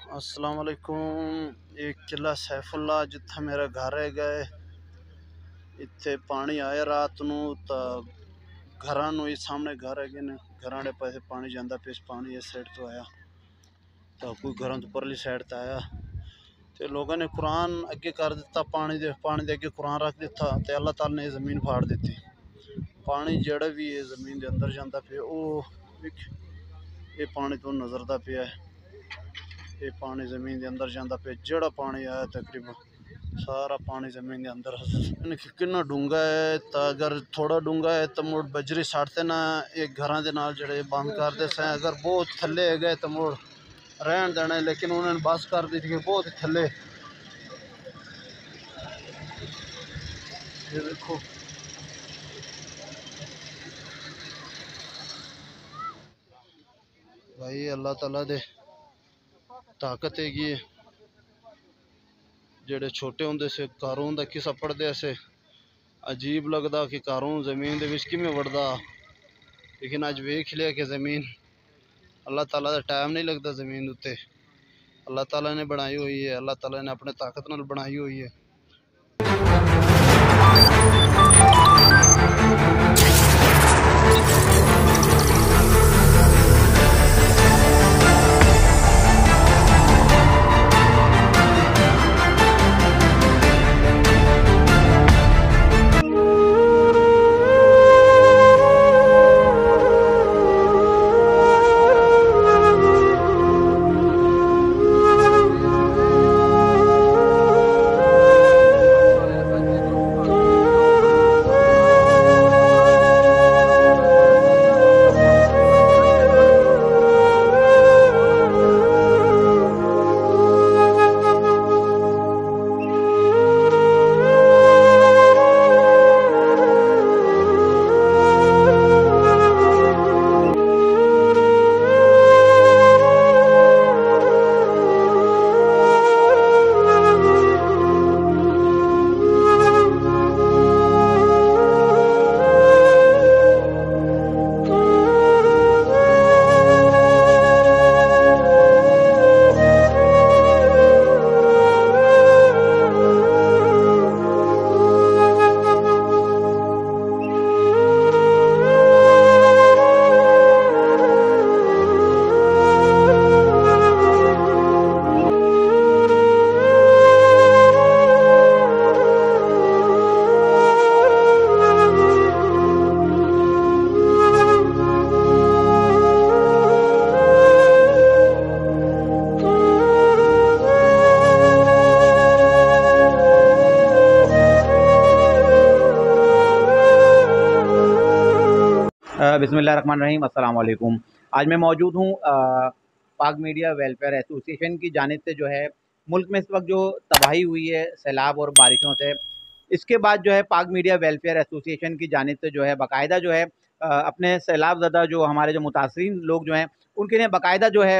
अस्सलाम वालेकुम। ये किला सैफुल्ला जिथे मेरा घर है गए इत्थे पानी आया रात नू तो घरां नू सामने घर है ने घरां दे पासे पानी जांदा पे पानी इस साइड तो आया तो कोई घरों तो परली साइड तो आया तो लोगों ने कुरान अगे कर दिता पानी दे अगे कुरान रख दिता तो अल्लाह ताला ने जमीन फाड़ दी। पानी जड़ा भी है जमीन के अंदर जाता पे ये पानी तो नजरदा पे है। ये पानी जमीन के अंदर जाता पे जड़ा पानी आया तकरीबन सारा पानी जमीन के अंदर कितना डूंगा है तो अगर थोड़ा डूंगा है तो मुड़ बजरी साड़ते ना एक घर के नाल जड़े बंद करते से अगर बहुत थले है गए तो मुड़ रहन देना है लेकिन उन्होंने बस कर दी थी कि बहुत ही थले। ये देखो भाई अल्लाह ताला दे ताकत हैगी जेड़े छोटे होंदे से कारून दा किस्सा पढ़दे से अजीब लगदा कि कारून जमीन दे विच किवें वड़दा लेकिन अज वेख लिया कि जमीन अल्लाह ताला दा टाइम नहीं लगता जमीन उत्ते अल्लाह ताला ने बनाई हुई है अल्लाह ताला ने अपने ताकत नाल बनाई हुई है। बिस्मिल्लाहिर्रहमानिर्रहीम अस्सलाम वालेकुम। आज मैं मौजूद हूँ पाक मीडिया वेलफेयर एसोसिएशन की जानिब से जो है मुल्क में इस वक्त जो तबाही हुई है सैलाब और बारिशों से, इसके बाद जो है पाक मीडिया वेलफेयर एसोसिएशन की जानिब से जो है बाकायदा जो है अपने सैलाब ज़दा जो हमारे जो मुतासरीन लोग जो हैं उनके लिए बाकायदा जो है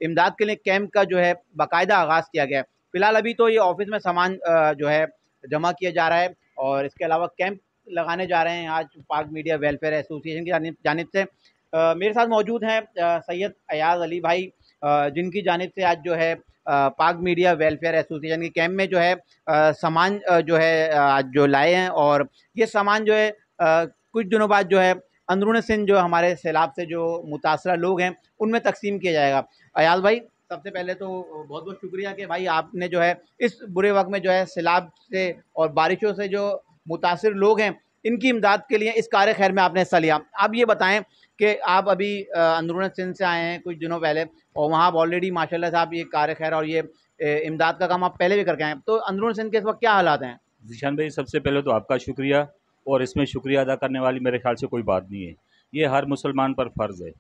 इमदाद के लिए कैंप का जो है बाकायदा आगाज़ किया गया है। फ़िलहाल अभी तो ये ऑफिस में सामान जो है जमा किया जा रहा है और इसके अलावा कैंप लगाने जा रहे हैं आज पाक मीडिया वेलफेयर एसोसिएशन की जानिब से। मेरे साथ मौजूद हैं सैयद अयाज अली भाई, जिनकी जानिब से आज जो है पाक मीडिया वेलफेयर एसोसिएशन के कैंप में जो है सामान जो है आज जो लाए हैं और ये सामान जो है कुछ दिनों बाद जो है अंदरून सिंध जो हमारे सैलाब से जो मुतासरा लोग हैं उनमें तकसीम किया जाएगा। अयाज भाई, सबसे पहले तो बहुत बहुत शुक्रिया कि भाई आपने जो है इस बुरे वक्त में जो है सैलाब से और बारिशों से जो मुतासिर लोग हैं इनकी इमदाद के लिए इस कार खैर में आपने हिस्सा लिया। आप ये बताएं कि आप अभी अंदरून सिंध से आए हैं कुछ दिनों पहले और वहाँ आप ऑलरेडी माशाल्लाह से आप ये कार खैर और ये इमदाद का काम आप पहले भी करके आए हैं, तो अंदरून सिंध के इस वक्त क्या हालात हैं? जीशान भाई, सबसे पहले तो आपका शुक्रिया, और इसमें शुक्रिया अदा करने वाली मेरे ख्याल से कोई बात नहीं है। ये हर मुसलमान पर फ़र्ज़ है।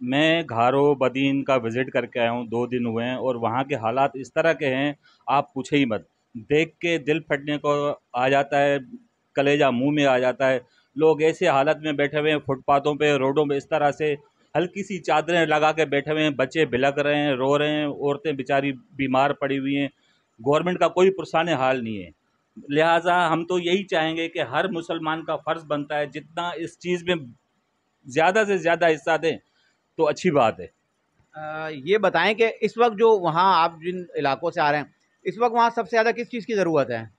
मैं घारो बदीन का विज़िट करके आया हूँ, 2 दिन हुए हैं, और वहाँ के हालात इस तरह के हैं आप पूछे ही मत। देख के दिल फटने को आ जाता है, कलेजा मुंह में आ जाता है। लोग ऐसे हालत में बैठे हुए हैं फुटपाथों पे, रोडों पे, इस तरह से हल्की सी चादरें लगा के बैठे हुए हैं। बच्चे बिलक रहे हैं, रो रहे हैं, औरतें बेचारी बीमार पड़ी हुई हैं। गवर्नमेंट का कोई पुरसाने हाल नहीं है। लिहाजा हम तो यही चाहेंगे कि हर मुसलमान का फ़र्ज़ बनता है जितना इस चीज़ में ज़्यादा से ज़्यादा हिस्सा दें तो अच्छी बात है। ये बताएं कि इस वक्त जो वहाँ आप जिन इलाकों से आ रहे हैं, इस वक्त वहाँ सबसे ज़्यादा किस चीज़ की ज़रूरत है?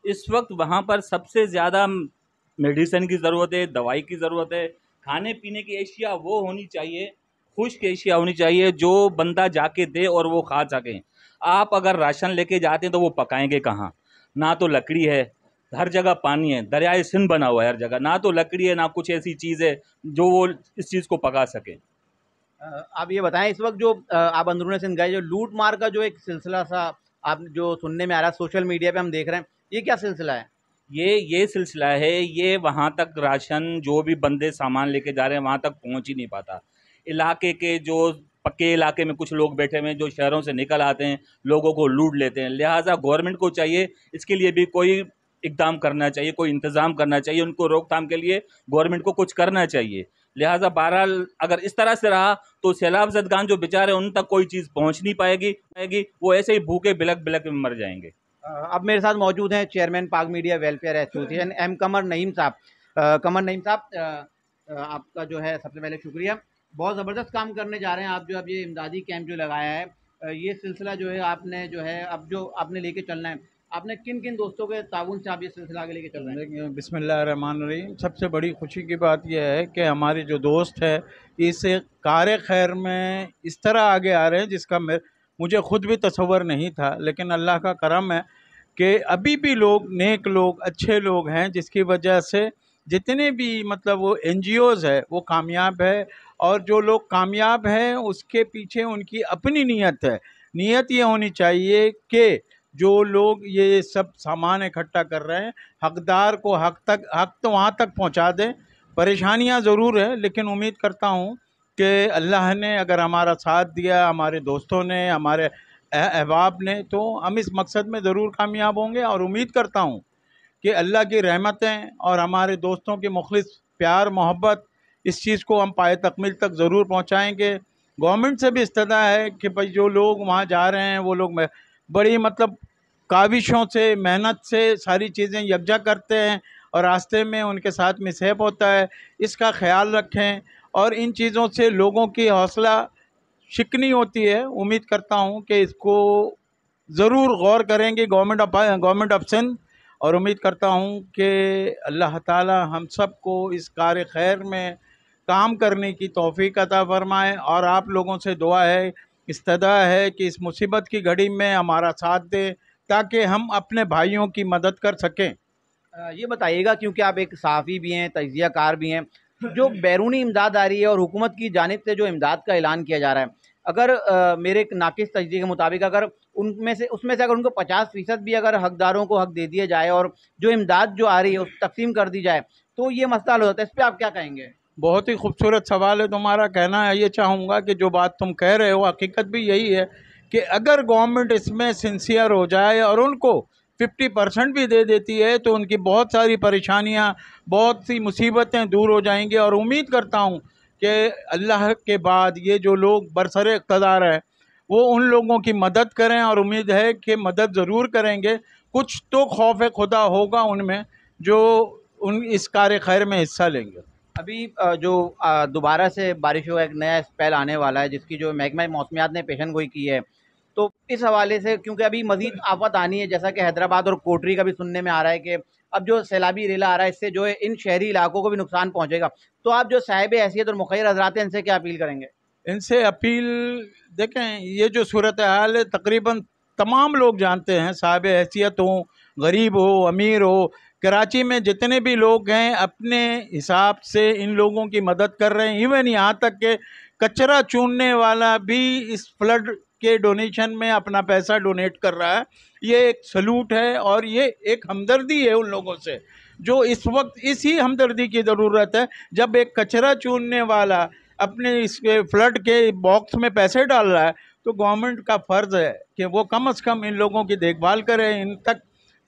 इस वक्त वहाँ पर सबसे ज़्यादा मेडिसिन की ज़रूरत है, दवाई की ज़रूरत है, खाने पीने की एशिया वो होनी चाहिए, खुश्क एशिया होनी चाहिए जो बंदा जाके दे और वो खा सकें। आप अगर राशन लेके जाते हैं तो वो पकाएंगे कहाँ? ना तो लकड़ी है, हर जगह पानी है, दरियाए सिंध बना हुआ है हर जगह, ना तो लकड़ी है ना कुछ ऐसी चीज़ है जो वो इस चीज़ को पका सके। आप ये बताएं, इस वक्त जो आप अंदरूनी सिंध गए, जो लूट मार का जो एक सिलसिला सा आप जो सुनने में आ रहा है, सोशल मीडिया पे हम देख रहे हैं, ये क्या सिलसिला है? ये सिलसिला है, ये वहाँ तक राशन जो भी बंदे सामान लेके जा रहे हैं वहाँ तक पहुँच ही नहीं पाता। इलाके के जो पक्के इलाके में कुछ लोग बैठे हुए हैं जो शहरों से निकल आते हैं, लोगों को लूट लेते हैं। लिहाजा गवर्नमेंट को चाहिए इसके लिए भी कोई इक़दाम करना चाहिए, कोई इंतज़ाम करना चाहिए, उनको रोकथाम के लिए गवर्नमेंट को कुछ करना चाहिए। लिहाजा बहरहाल अगर इस तरह से रहा तो सैलाब ज़दगान जो बेचारे उन तक कोई चीज़ पहुँच नहीं पाएगी, वो ऐसे ही भूखे बिलक बिलक में मर जाएंगे। अब मेरे साथ मौजूद हैं चेयरमैन पाक मीडिया वेलफेयर एसोसिएशन एम कमर नईम साहब। कमर नईम साहब, आपका जो है सबसे पहले शुक्रिया। बहुत ज़बरदस्त काम करने जा रहे हैं आप, जो अब ये इमदादी कैंप जो लगाया है, ये सिलसिला जो है आपने जो है अब जो आपने लेके चलना है, आपने किन किन दोस्तों के ताउन से आप ये सिलसिला आगे लेके चल रहे हैं? देखिए, बिस्मिल्लाहिर्रहमानिर्रहीम। सबसे बड़ी खुशी की बात यह है कि हमारे जो दोस्त है इस कार खैर में इस तरह आगे आ रहे हैं जिसका मुझे ख़ुद भी तसव्वुर नहीं था, लेकिन अल्लाह का करम है कि अभी भी लोग नेक लोग अच्छे लोग हैं, जिसकी वजह से जितने भी मतलब वो NGOs है वो कामयाब है। और जो लोग कामयाब हैं उसके पीछे उनकी अपनी नीयत है। नीयत ये होनी चाहिए कि जो लोग ये सब सामान इकट्ठा कर रहे हैं, हकदार को हक तो वहाँ तक पहुँचा दें। परेशानियाँ ज़रूर है, लेकिन उम्मीद करता हूँ कि अल्लाह ने अगर हमारा साथ दिया, हमारे दोस्तों ने, हमारे अहबाब ने, तो हम इस मकसद में ज़रूर कामयाब होंगे। और उम्मीद करता हूँ कि अल्लाह की रहमतें और हमारे दोस्तों की मुखलिस प्यार मोहब्बत, इस चीज़ को हम पाए तकमील तक ज़रूर पहुँचाएँगे। गवर्नमेंट से भी इस्तदा है कि भाई जो लोग वहाँ जा रहे हैं वो लोग बड़ी मतलब काविशों से, मेहनत से सारी चीज़ें यकजा करते हैं और रास्ते में उनके साथ मिसहैप होता है, इसका ख्याल रखें। और इन चीज़ों से लोगों की हौसला शिकनी होती है। उम्मीद करता हूँ कि इसको ज़रूर गौर करेंगे गवर्नमेंट ऑफ सिंध। और उम्मीद करता हूँ कि अल्लाह ताला हम सब को इस कार खैर में काम करने की तौफीक अता फ़रमाए। और आप लोगों से दुआ है, इस्तदा है कि इस मुसीबत की घड़ी में हमारा साथ दें ताकि हम अपने भाइयों की मदद कर सकें। ये बताइएगा, क्योंकि आप एक सहाफ़ी भी हैं, तज्ज़िया कार भी हैं, जो बैरूनी इमदाद आ रही है और हुकूमत की जानिब से जो इमदाद का ऐलान किया जा रहा है, अगर मेरे एक नाक़िस तज्ज़िये के मुताबिक अगर उसमें से अगर उनको 50% भी अगर हकदारों को हक दे दिया जाए और जो इमदाद जो आ रही है उस तकसीम कर दी जाए तो ये मसला हल हो जाता है। इस पर आप क्या कहेंगे? बहुत ही खूबसूरत सवाल है तुम्हारा। कहना है ये चाहूँगा कि जो बात तुम कह रहे हो हकीकत भी यही है कि अगर गवर्नमेंट इसमें सिंसियर हो जाए और उनको 50% भी दे देती है तो उनकी बहुत सारी परेशानियां, बहुत सी मुसीबतें दूर हो जाएंगी। और उम्मीद करता हूं कि अल्लाह के बाद ये जो लोग बरसरे इक़्तिदार हैं वो उन लोगों की मदद करें, और उम्मीद है कि मदद ज़रूर करेंगे। कुछ तो खौफ खुदा होगा उनमें जो उन इस कार खैर में हिस्सा लेंगे। अभी जो दोबारा से बारिशों का एक नया स्पेल आने वाला है, जिसकी जो महकमा मौसमियात ने पेशन गोई की है, तो इस हवाले से क्योंकि अभी मज़ीद आफ़त आनी है, जैसा कि हैदराबाद और कोटरी का भी सुनने में आ रहा है कि अब जो सैलाबी रेला आ रहा है इससे जो है इन शहरी इलाकों को भी नुकसान पहुँचेगा, तो आप जो साहिब हैसियत और मुखैर हज़रात हैं इनसे क्या अपील करेंगे? इनसे अपील, देखें ये जो सूरत हाल है तकरीबन तमाम लोग जानते हैं, साहिब हैसियत हो, गरीब हो, अमीर हो, कराची में जितने भी लोग हैं अपने हिसाब से इन लोगों की मदद कर रहे हैं। इवन यहाँ तक के कचरा चूनने वाला भी इस फ्लड के डोनेशन में अपना पैसा डोनेट कर रहा है। ये एक सलूट है और ये एक हमदर्दी है उन लोगों से जो इस वक्त इसी हमदर्दी की ज़रूरत है। जब एक कचरा चूनने वाला अपने इस फ्लड के बॉक्स में पैसे डाल रहा है तो गवर्नमेंट का फ़र्ज़ है कि वो कम से कम इन लोगों की देखभाल करें, इन तक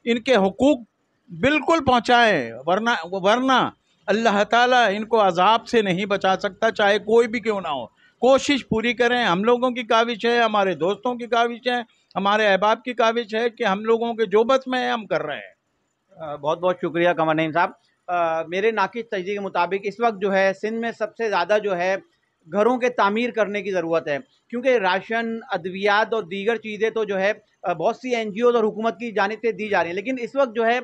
इनके हुकूक बिल्कुल पहुँचाएँ। वरना अल्लाह ताला इनको अजाब से नहीं बचा सकता, चाहे कोई भी क्यों ना हो। कोशिश पूरी करें, हम लोगों की काविश है, हमारे दोस्तों की काविश है, हमारे अहबाब की काविश है कि हम लोगों के जो बस में है हम कर रहे हैं। बहुत बहुत शुक्रिया कमर नईम साहब। मेरे नाक़िस तजज़िये के मुताबिक इस वक्त जो है सिंध में सबसे ज़्यादा जो है घरों के तामीर करने की ज़रूरत है, क्योंकि राशन, अद्वियात और दीगर चीज़ें तो जो है बहुत सी एनजीओ और हुकूमत की जानिब से दी जा रही हैं, लेकिन इस वक्त जो है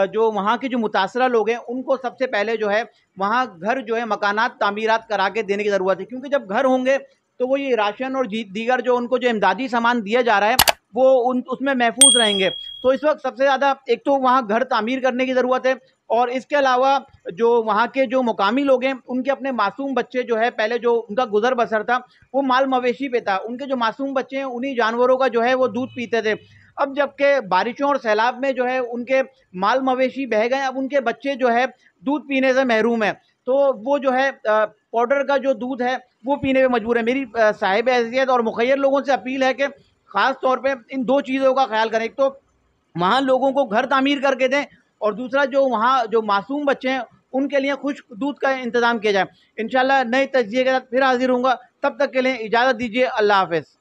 जो वहाँ के जो मुतासरा लोग हैं उनको सबसे पहले जो है वहाँ घर जो है मकानात तामीरात करा के देने की ज़रूरत है, क्योंकि जब घर होंगे तो वो ये राशन और दीगर जो उनको जो इमदादी सामान दिया जा रहा है वो उसमें महफूज रहेंगे। तो इस वक्त सबसे ज़्यादा एक तो वहाँ घर तामीर करने की ज़रूरत है, और इसके अलावा जो वहाँ के जो मुकामी लोग हैं उनके अपने मासूम बच्चे जो है, पहले जो उनका गुजर बसर था वो माल मवेशी पे था, उनके जो मासूम बच्चे हैं उन्हीं जानवरों का जो है वो दूध पीते थे। अब जबकि बारिशों और सैलाब में जो है उनके माल मवेशी बह गए, अब उनके बच्चे जो है दूध पीने से महरूम है, तो वो जो है पाउडर का जो दूध है वो पीने पे मजबूर है। मेरी साहिब हैसियत और मुखैर लोगों से अपील है कि ख़ास तौर पे इन दो चीज़ों का ख्याल करें, एक तो वहाँ लोगों को घर तामीर करके दें, और दूसरा जो वहाँ जो मासूम बच्चे हैं उनके लिए खुश्क दूध का इंतज़ाम किया जाए। इंशाल्लाह नए तज्ज़िये के साथ फिर हाजिर होऊंगा, तब तक के लिए इजाज़त दीजिए। अल्लाह हाफ़िज़।